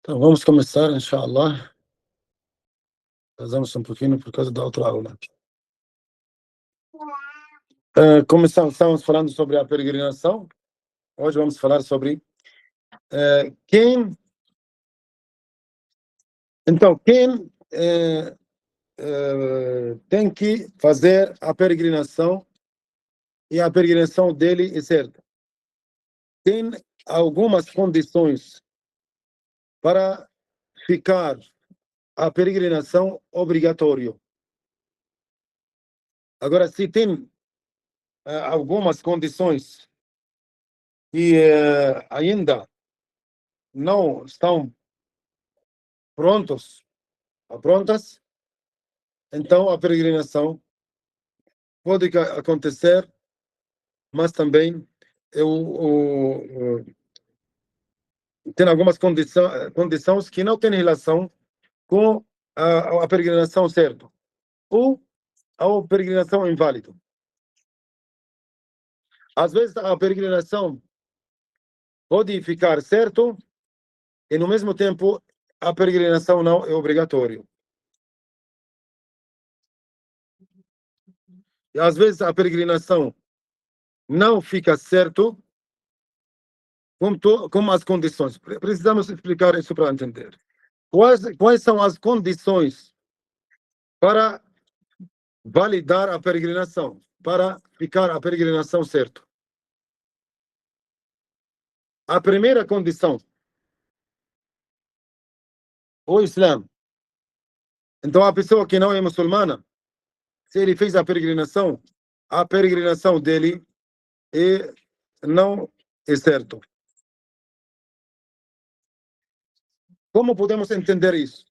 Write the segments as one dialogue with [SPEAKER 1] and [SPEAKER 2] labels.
[SPEAKER 1] Então, vamos começar, inshallah. Fazemos um pouquinho por causa da outra aula. Estamos falando sobre a peregrinação. Hoje vamos falar sobre quem. Então, quem tem que fazer a peregrinação e a peregrinação dele é certa. Tem algumas condições para ficar a peregrinação obrigatória. Agora, se tem algumas condições que ainda não estão prontas, então a peregrinação pode acontecer, mas também tem algumas condições que não têm relação com a peregrinação certa ou a peregrinação inválida. Às vezes a peregrinação pode ficar certo e no mesmo tempo a peregrinação não é obrigatória. E às vezes a peregrinação não fica certo com as condições. Precisamos explicar isso para entender. Quais são as condições para validar a peregrinação, para ficar a peregrinação certa? A primeira condição, o Islã. Então, a pessoa que não é muçulmana, se ele fez a peregrinação dele não é certo. Como podemos entender isso?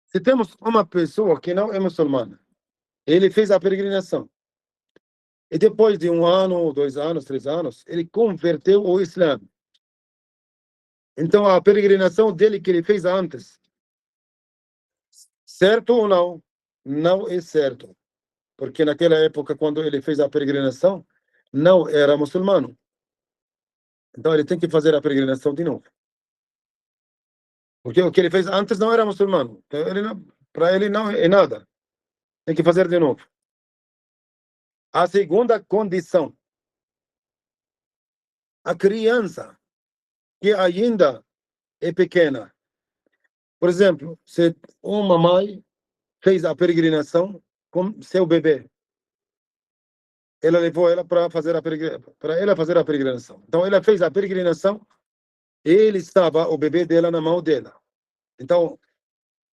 [SPEAKER 1] Se temos uma pessoa que não é muçulmana, ele fez a peregrinação, e depois de 1 ano, 2 anos, 3 anos, ele converteu ao Islã. Então, a peregrinação dele que ele fez antes, certo ou não? Não é certo. Porque naquela época, quando ele fez a peregrinação, não era muçulmano. Então, ele tem que fazer a peregrinação de novo. Porque o que ele fez antes não era muçulmano. Então, para ele não é nada. Tem que fazer de novo. A segunda condição, a criança que ainda é pequena. Por exemplo, se uma mãe fez a peregrinação com seu bebê, ela levou ela para fazer a peregrinação. Então ela fez a peregrinação, ele estava o bebê dela na mão dela. Então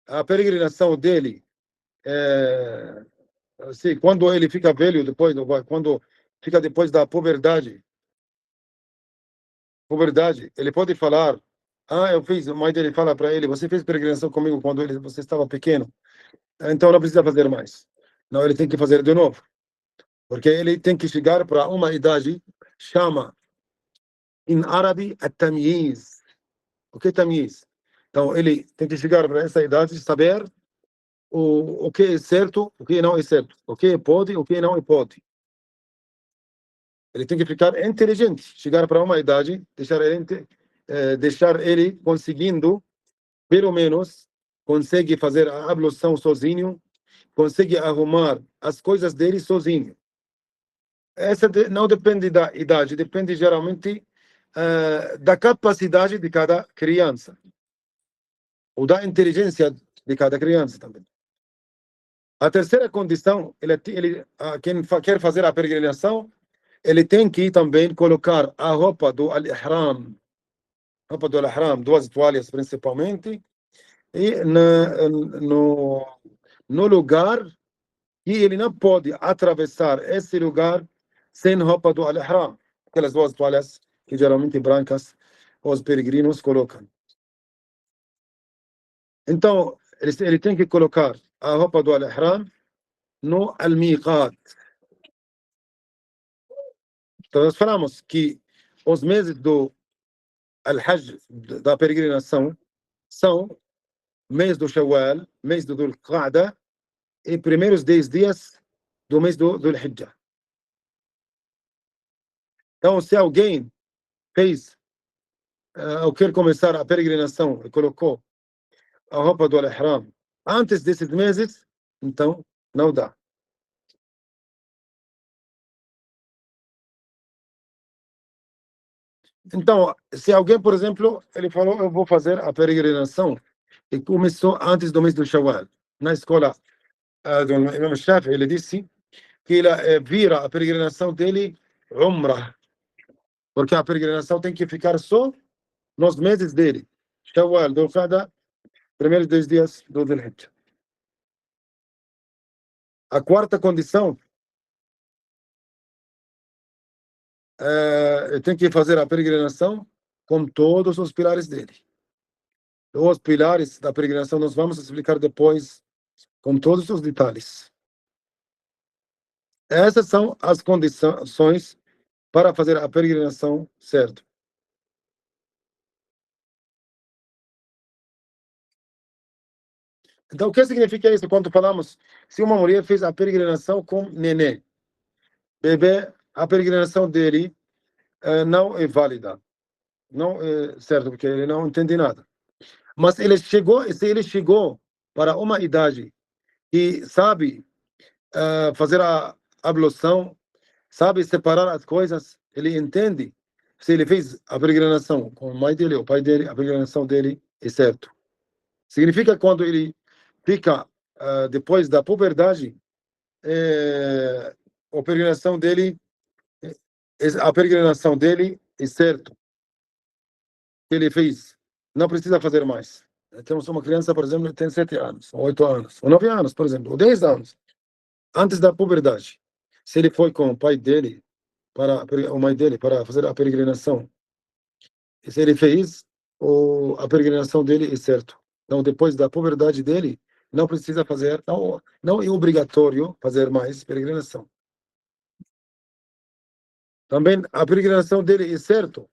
[SPEAKER 1] a peregrinação dele assim, quando ele fica velho quando fica depois da puberdade, ele pode falar: eu fiz. A mãe dele fala para ele: você fez peregrinação comigo quando você estava pequeno, então não precisa fazer mais. Não, ele tem que fazer de novo, porque ele tem que chegar para uma idade, chama em árabe at-tamyiz. O que é tamyiz? Então ele tem que chegar para essa idade, saber o que é certo, o que não é certo, o que pode, o que não pode. Ele tem que ficar inteligente, chegar para uma idade, deixar ele conseguindo, pelo menos, consegue fazer a ablução sozinho, consegue arrumar as coisas dele sozinho. Essa não depende da idade, depende geralmente da capacidade de cada criança, ou da inteligência de cada criança também. A terceira condição, quem quer fazer a peregrinação, ele tem que também colocar a roupa do al-ihram, duas toalhas principalmente, e no lugar, e ele não pode atravessar esse lugar sem roupa do al-ihram, aquelas duas toalhas que geralmente brancas os peregrinos colocam. Então, ele tem que colocar a roupa do al-ihram no al-miqat. Então, nós falamos que os meses do al-hajj, da peregrinação, são mês do Shawwal, mês do Dhul-Qa'da e primeiros 10 dias do mês do Dhul-Hijjah. Então, se alguém fez ou quer começar a peregrinação e colocou a roupa do Al-Ihram antes desses meses, então não dá. Então, se alguém, por exemplo, ele falou, eu vou fazer a peregrinação, e começou antes do mês do Shawwal, na escola do Imam Shafi'i, ele disse que ele vira a peregrinação dele Umrah, porque a peregrinação tem que ficar só nos meses dele, Shawwal, Dhul-Qa'dah, primeiros 2 dias do Dhul-Hijjah. A quarta condição tem que fazer a peregrinação com todos os pilares dele. Os pilares da peregrinação nós vamos explicar depois com todos os detalhes. Essas são as condições para fazer a peregrinação certo. Então, o que significa isso quando falamos se uma mulher fez a peregrinação com nenê? Bebê, a peregrinação dele não é válida. Não é certo, porque ele não entende nada. Mas ele chegou, se ele chegou para uma idade e sabe fazer a ablução, sabe separar as coisas, ele entende. Se ele fez a peregrinação com a mãe dele, o pai dele, a peregrinação dele é certo. Significa quando ele fica depois da puberdade, a peregrinação dele, a peregrinação dele é certo. Ele fez, não precisa fazer mais. Temos uma criança, por exemplo, que tem 7 anos, ou 8 anos, ou 9 anos, por exemplo, ou 10 anos, antes da puberdade. Se ele foi com o pai dele, para a mãe dele, para fazer a peregrinação, e se ele fez, a peregrinação dele é certo. Então, depois da puberdade dele, não precisa fazer, não é obrigatório fazer mais peregrinação. Também a peregrinação dele é certo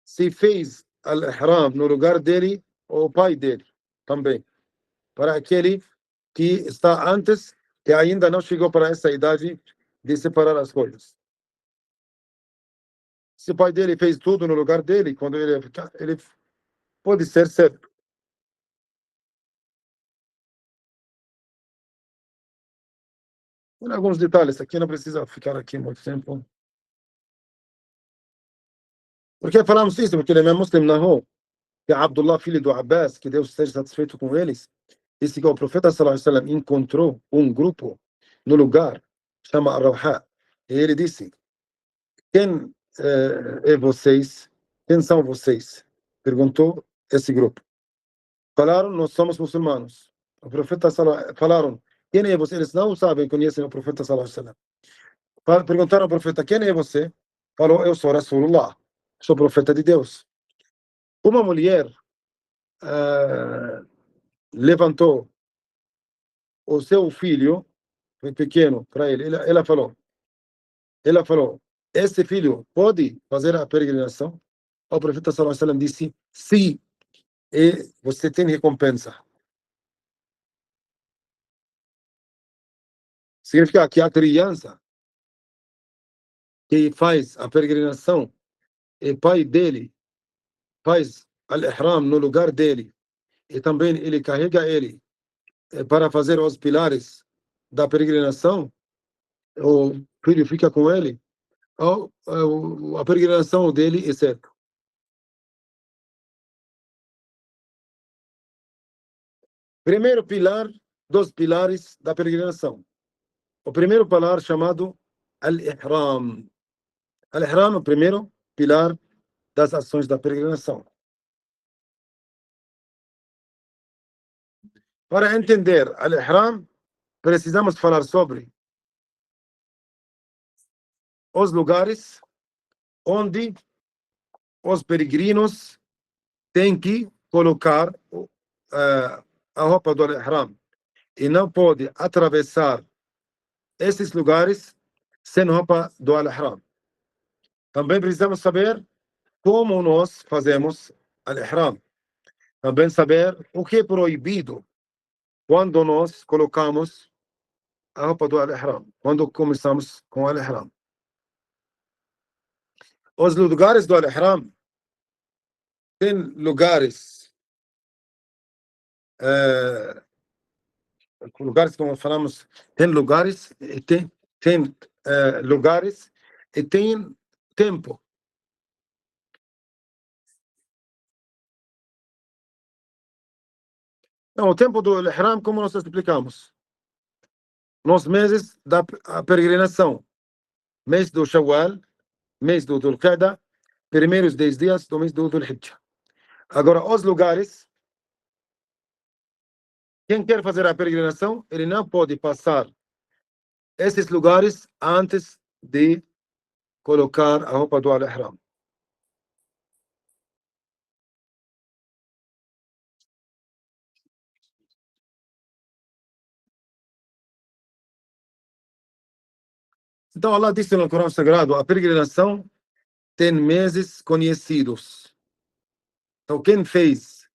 [SPEAKER 1] se fez al-ihram no lugar dele ou o pai dele também. Para aquele que está antes e ainda não chegou para essa idade de separar as coisas. Se o pai dele fez tudo no lugar dele, quando ele pode ser certo. Tem alguns detalhes aqui, não precisa ficar aqui muito tempo. Por que falamos isso? Porque ele é mesmo muslim narrou que Abdullah, filho do Abbas, que Deus esteja satisfeito com eles, disse que o profeta sallallahu alaihi wasallam encontrou um grupo no lugar, chama Ar-Rawha, e ele disse: quem é vocês? Quem são vocês? Perguntou esse grupo. Falaram: nós somos muçulmanos. O profeta falaram: quem é você? Eles não sabem, conhecem o profeta sallallahu alaihi wasallam. Perguntaram ao profeta: quem é você? Falou: eu sou Rasulullah, sou profeta de Deus. Uma mulher levantou o seu filho, foi pequeno para ele. Ela falou: esse filho pode fazer a peregrinação? O profeta sallallahu alaihi wasallam disse: sim, e você tem recompensa. Significa que a criança que faz a peregrinação, o pai dele faz al-ihram no lugar dele, e também ele carrega ele para fazer os pilares da peregrinação, o filho fica com ele, a peregrinação dele é certa. Primeiro pilar dos pilares da peregrinação. O primeiro pilar chamado al-ihram. Al-ihram é o primeiro pilar das ações da peregrinação. Para entender al-ihram, precisamos falar sobre os lugares onde os peregrinos têm que colocar a roupa do ihram e não pode atravessar esses lugares sem roupa do ihram. Também precisamos saber como nós fazemos al-ihram. Também saber o que é proibido quando nós colocamos a roupa do al-ihram, quando começamos com o al-ihram. Os lugares do al-ihram tem lugares lugares, como falamos, tem lugares, tem lugares e tem tempo. Não, o tempo do Ihram, como nós explicamos, nos meses da peregrinação, mês do Shawwal, mês do Dhul Qa'da, primeiros 10 dias do mês do Dhul Hijjah. Agora, os lugares, quem quer fazer a peregrinação, ele não pode passar esses lugares antes de colocar a roupa do Al-Ihram. Então, Allah disse no Corão Sagrado, a peregrinação tem meses conhecidos. Então, quem fez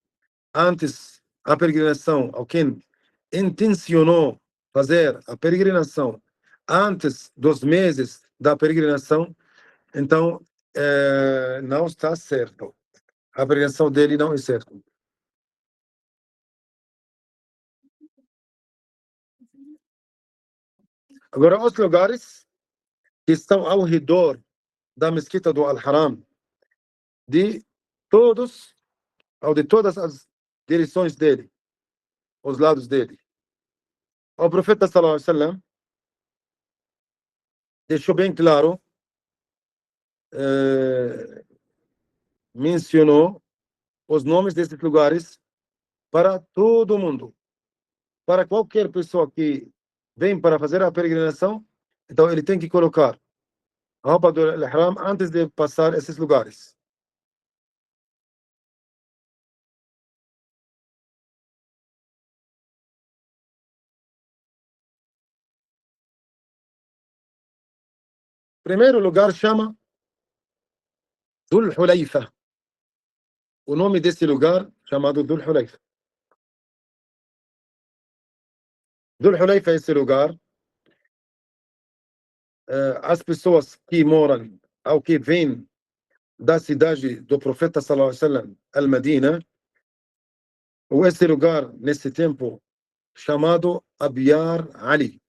[SPEAKER 1] antes a peregrinação, ou quem intencionou fazer a peregrinação antes dos meses da peregrinação, então não está certo. A peregrinação dele não é certa. Agora, os lugares que estão ao redor da mesquita do Al-Haram, de todos, ou de todas as direções dele, os lados dele. O profeta sallallahu alaihi wasallam deixou bem claro, mencionou os nomes desses lugares para todo mundo, para qualquer pessoa que vem para fazer a peregrinação, então ele tem que colocar a roupa do ihram antes de passar esses lugares. Primeiro lugar chama Dhul Hulayfa. O nome desse lugar chamado Dhul Hulayfa. Dhul Hulayfa é esse lugar. As pessoas que moram ou que vêm da cidade do profeta sallallahu alaihi wasallam, Al-Madina, ou esse lugar nesse tempo chamado Abyar Ali.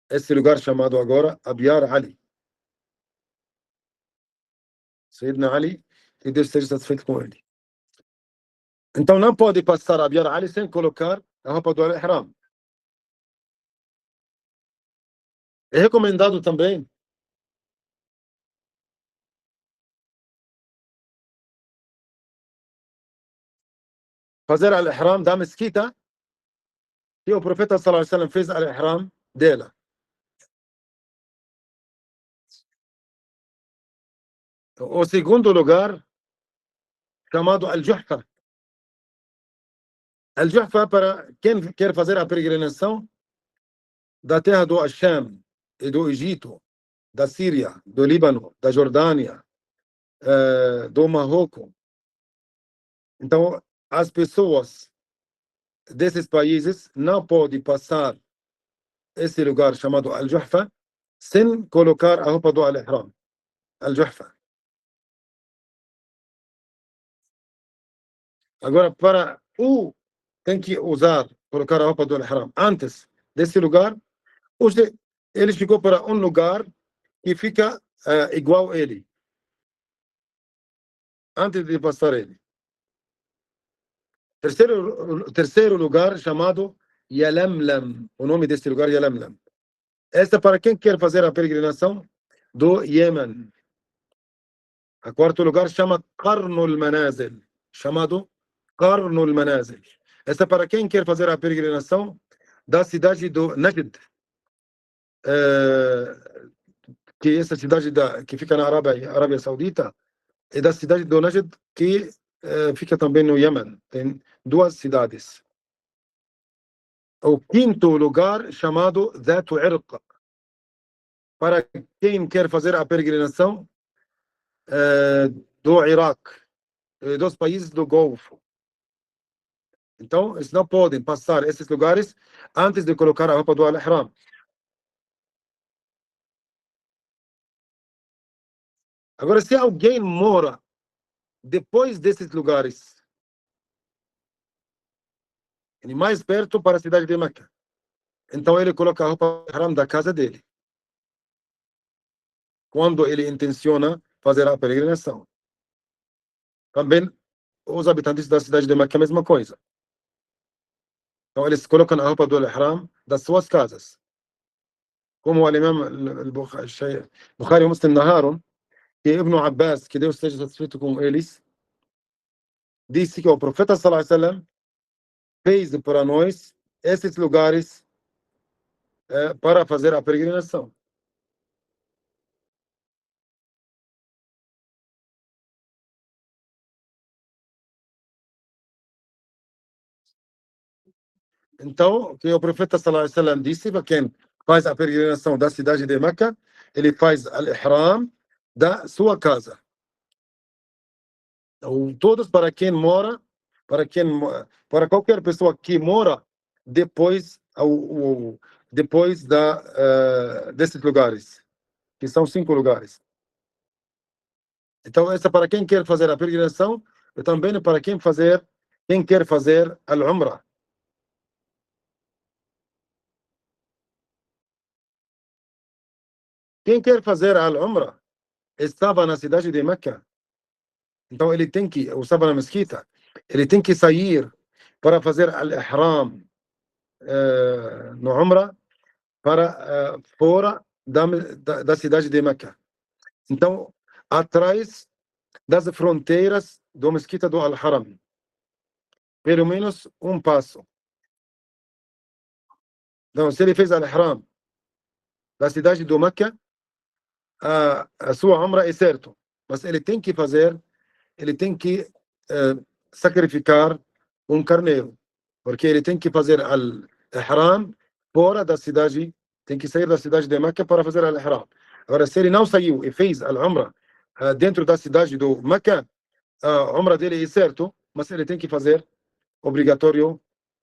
[SPEAKER 1] Esse lugar chamado agora Abyar Ali. Sayyidina Ali, que Deus esteja satisfeito com ele. Então não pode passar Abyar Ali sem colocar a roupa do ihram. É recomendado também fazer al-ihram da mesquita que o profeta sallallahu alaihi wasallam fez al-ihram dela. O segundo lugar chamado Al-Juhfa. Al-Juhfa, para quem quer fazer a peregrinação da terra do Asham e do Egito, da Síria, do Líbano, da Jordânia, do Marrocos. Então, as pessoas desses países não podem passar esse lugar chamado Al-Juhfa sem colocar a roupa do Al-Ihram. Al-Juhfa. Agora, para o tem que usar, colocar a roupa do Ihram antes desse lugar, ele chegou para um lugar que fica igual a ele, antes de passar ele. Terceiro lugar chamado Yalamlam. O nome desse lugar é Yalamlam. Esta é para quem quer fazer a peregrinação do Iêmen. A quarto lugar chama Qarnul Manazil. Chamado Qarnul Manazil. Esta é para quem quer fazer a peregrinação da cidade do Najd. Que essa cidade que fica na Arábia Saudita é da cidade do Najd que fica também no Iêmen. Tem duas cidades. O quinto lugar chamado Dhatu Irq. Para quem quer fazer a peregrinação do Iraque, dos países do Golfo. Então, eles não podem passar esses lugares antes de colocar a roupa do Al-Ihram. Agora, se alguém mora depois desses lugares, mais perto para a cidade de Meca. Então ele coloca a roupa haram da casa dele, quando ele intenciona fazer a peregrinação. Também os habitantes da cidade de Meca, a mesma coisa. Então eles colocam a roupa do ihram das suas casas. Como o Imam Bukhari e Muslim narraram, que Ibn Abbas, que Deus esteja satisfeito com eles, disse que o profeta sallallahu alaihi wasallam fez para nós esses lugares para fazer a peregrinação. Então, o que o profeta sallallahu alaihi wasallam disse para quem faz a peregrinação da cidade de Meca, ele faz al-ihram da sua casa. Ou todos para quem mora, para qualquer pessoa que mora depois depois desses lugares, que são 5 lugares. Então, essa para quem quer fazer a peregrinação e também para quem quer fazer al-umrah. Quem quer fazer al-umrah estava na cidade de Meca. Então ele tem que, ou estava na mesquita, ele tem que sair para fazer al-ihram no umrah para fora da cidade de Meca. Então, atrás das fronteiras do mesquita do Al-Haram. Pelo menos um passo. Então, se ele fez al-ihram da cidade de Meca, a sua umrah é certo. Mas ele tem que sacrificar um carneiro. Porque ele tem que fazer al-ihram fora da cidade, tem que sair da cidade de Meca para fazer al-ihram. Agora, se ele não saiu e fez al-umrah dentro da cidade do Meca, a umrah dele é certo, mas ele tem que fazer, obrigatório,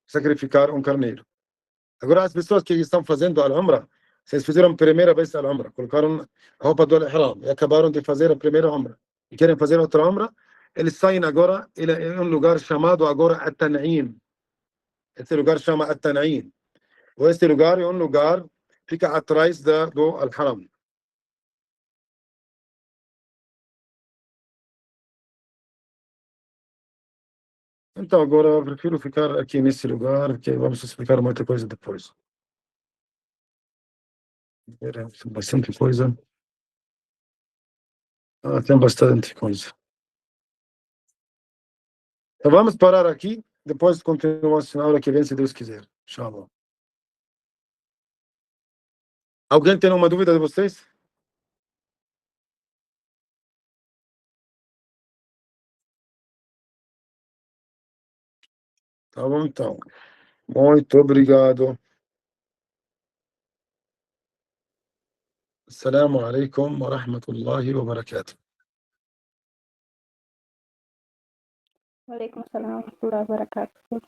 [SPEAKER 1] sacrificar um carneiro. Agora, as pessoas que estão fazendo al-umrah, vocês fizeram a primeira vez al-umrah, colocaram a roupa do ihram e acabaram de fazer a primeira umrah e querem fazer outra umrah, eles saem agora em um lugar chamado agora At-Tan'im. Esse lugar chama At-Tan'im. Esse lugar é um lugar fica atrás do Al-Haram. Então agora eu prefiro ficar aqui nesse lugar, porque vamos explicar muita coisa depois. Tem bastante coisa. Tem bastante coisa. Então vamos parar aqui, depois continuamos na aula que vem, se Deus quiser. Inshallah. Alguém tem uma dúvida de vocês? Tá bom, então. Muito obrigado. Assalamu alaikum wa rahmatullahi wa barakatuh.
[SPEAKER 2] Waalaikumsalam warahmatullahi wabarakatuh.